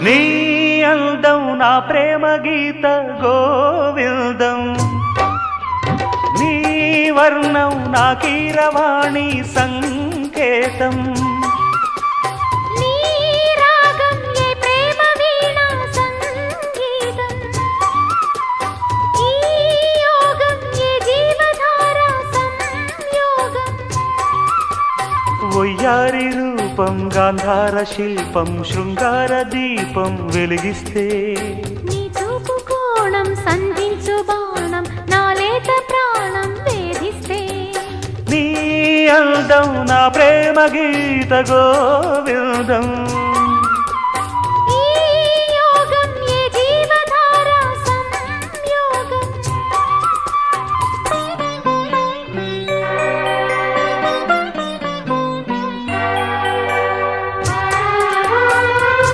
నీ అందం నా ప్రేమ గీత గోవిందం, నీ వర్ణం నా కీరవాణి సంకేతం. ఒయ్యారి రూపం గాంధార శిల్పం శృంగార దీపం వెలిగిస్తే, నీ చూపు కోణం సంధించు బాణం నా లేత ప్రాణం వేధిస్తే, నీ అందం నా ప్రేమ గీత గోవిందం.